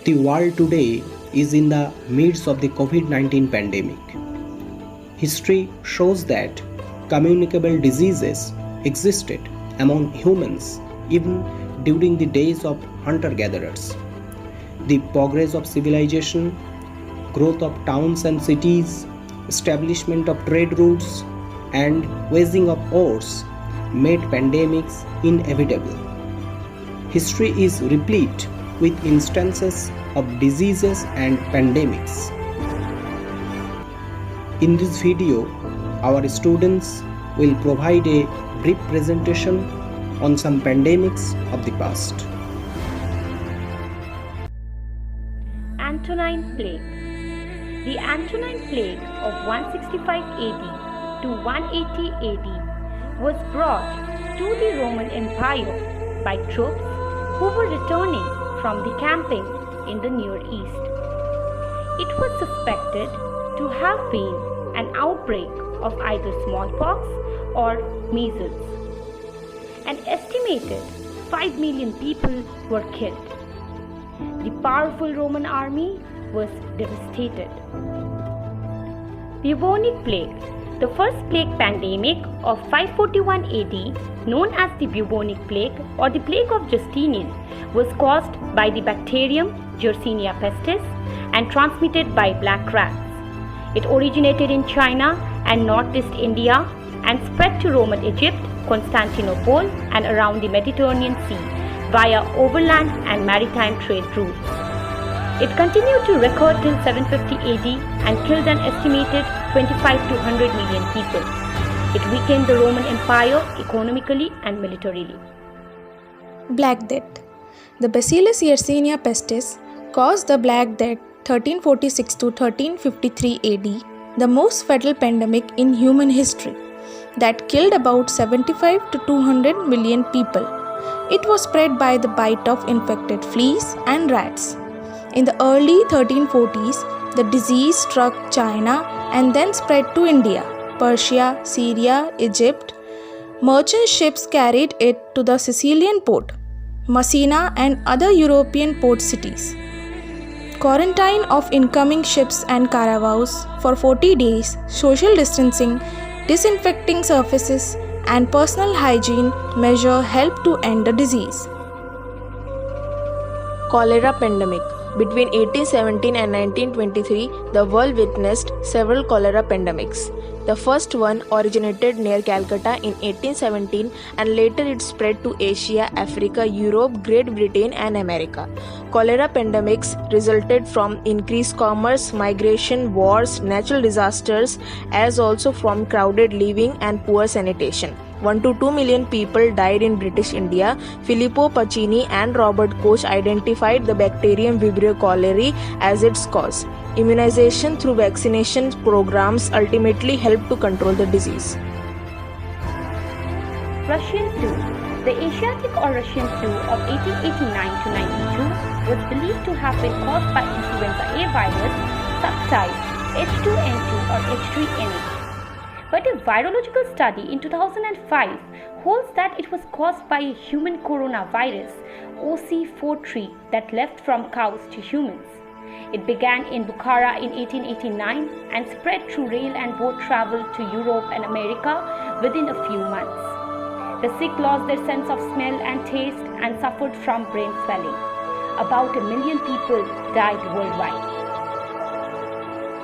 The world today is in the midst of the COVID-19 pandemic. History shows that communicable diseases existed among humans even during the days of hunter-gatherers. The progress of civilization, growth of towns and cities, establishment of trade routes, and waging of wars made pandemics inevitable. History is replete with instances of diseases and pandemics. In this video, our students will provide a brief presentation on some pandemics of the past. Antonine Plague. The Antonine Plague of 165 AD to 180 AD was brought to the Roman Empire by troops who were returning from the camping in the Near East. It was suspected to have been an outbreak of either smallpox or measles. An estimated 5 million people were killed. The powerful Roman army was devastated. Bubonic plague. The first plague pandemic of 541 AD, known as the bubonic plague or the plague of Justinian, was caused by the bacterium Yersinia pestis and transmitted by black rats. It originated in China and northeast India and spread to Roman Egypt, Constantinople, and around the Mediterranean Sea via overland and maritime trade routes. It continued to recur till 750 AD and killed an estimated 25 to 100 million people. It weakened the Roman Empire economically and militarily. Black Death. The Bacillus Yersinia pestis caused the Black Death 1346 to 1353 AD, the most fatal pandemic in human history, that killed about 75 to 200 million people. It was spread by the bite of infected fleas and rats. In the early 1340s, the disease struck China and then spread to India, Persia, Syria, Egypt. Merchant ships carried it to the Sicilian port, Messina, and other European port cities. Quarantine of incoming ships and caravels for 40 days, social distancing, disinfecting surfaces, and personal hygiene measure helped to end the disease. Cholera pandemic. Between 1817 and 1923, the world witnessed several cholera pandemics. The first one originated near Calcutta in 1817 and later it spread to Asia, Africa, Europe, Great Britain and America. Cholera pandemics resulted from increased commerce, migration, wars, natural disasters, as also from crowded living and poor sanitation. 1 to 2 million people died in British India. Filippo Pacini and Robert Koch identified the bacterium Vibrio cholerae as its cause. Immunization through vaccination programs ultimately helped to control the disease. Russian flu. The Asiatic or Russian flu of 1889 to 92 was believed to have been caused by influenza A virus subtype H2N2 or H3N8. But a virological study in 2005 holds that it was caused by a human coronavirus, OC43, that left from cows to humans. It began in Bukhara in 1889 and spread through rail and boat travel to Europe and America within a few months. The sick lost their sense of smell and taste and suffered from brain swelling. About 1 million people died worldwide.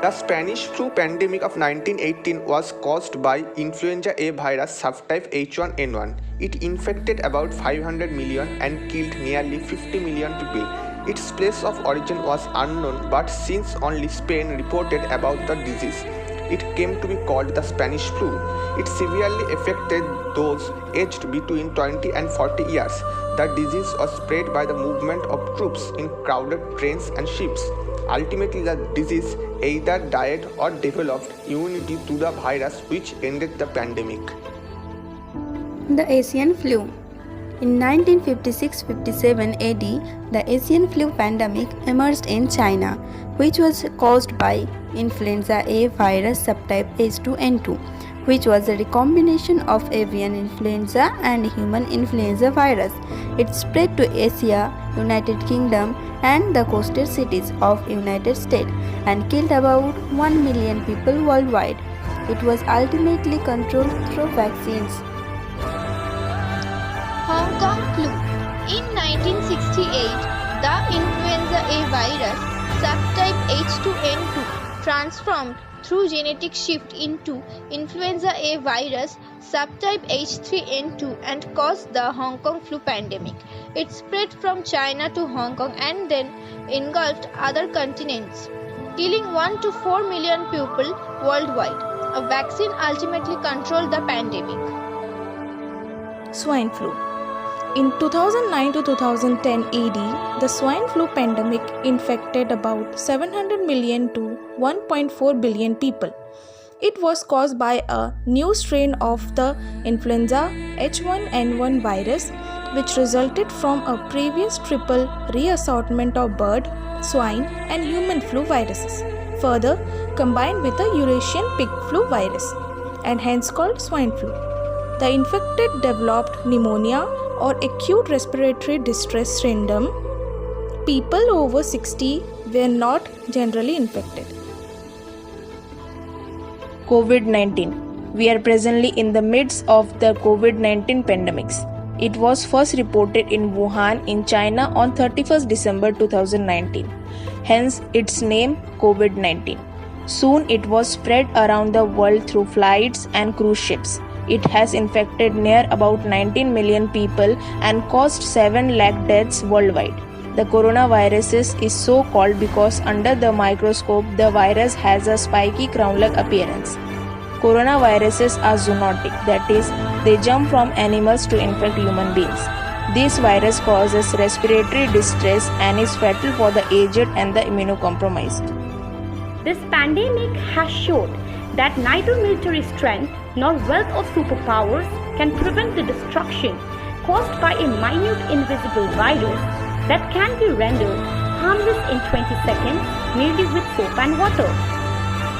The Spanish flu pandemic of 1918 was caused by influenza A virus subtype H1N1. It infected about 500 million and killed nearly 50 million people. Its place of origin was unknown, but since only Spain reported about the disease, it came to be called the Spanish flu. It severely affected those aged between 20 and 40 years. The disease was spread by the movement of troops in crowded trains and ships. Ultimately, the disease either died or developed immunity to the virus, which ended the pandemic. The Asian flu. In 1956-57 AD, the Asian flu pandemic emerged in China, which was caused by influenza A virus subtype H2N2. which was a recombination of avian influenza and human influenza virus. It spread to Asia, United Kingdom, and the coastal cities of United States and killed about 1 million people worldwide. It was ultimately controlled through vaccines. Hong Kong flu. In 1968, the influenza A virus subtype H2N2 transformed through genetic shift into influenza A virus subtype H3N2 and caused the Hong Kong flu pandemic. It spread from China to Hong Kong and then engulfed other continents, killing 1 to 4 million people worldwide. A vaccine ultimately controlled the pandemic. Swine flu. In 2009 to 2010 AD, the swine flu pandemic infected about 700 million to 1.4 billion people. It was caused by a new strain of the influenza H1N1 virus, which resulted from a previous triple reassortment of bird, swine, and human flu viruses, further combined with the Eurasian pig flu virus, and hence called swine flu. The infected developed pneumonia or acute respiratory distress syndrome. People over 60 were not generally infected. COVID-19. We are presently in the midst of the COVID-19 pandemics. It was first reported in Wuhan in China on 31st December 2019. Hence its name COVID-19. Soon it was spread around the world through flights and cruise ships. It has infected near about 19 million people and caused 7 lakh deaths worldwide. The coronavirus is so called because under the microscope the virus has a spiky crown-like appearance. Coronaviruses are zoonotic, that is, they jump from animals to infect human beings. This virus causes respiratory distress and is fatal for the aged and the immunocompromised. This pandemic has showed that neither military strength nor wealth of superpowers can prevent the destruction caused by a minute invisible virus that can be rendered harmless in 20 seconds merely with soap and water.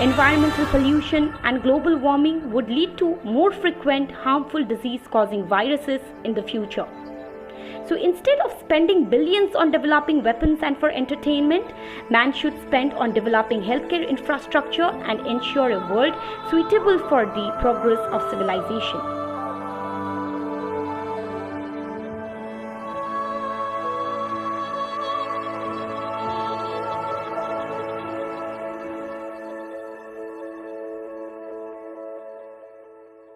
Environmental pollution and global warming would lead to more frequent harmful disease-causing viruses in the future. So instead of spending billions on developing weapons and for entertainment, man should spend on developing healthcare infrastructure and ensure a world suitable for the progress of civilization.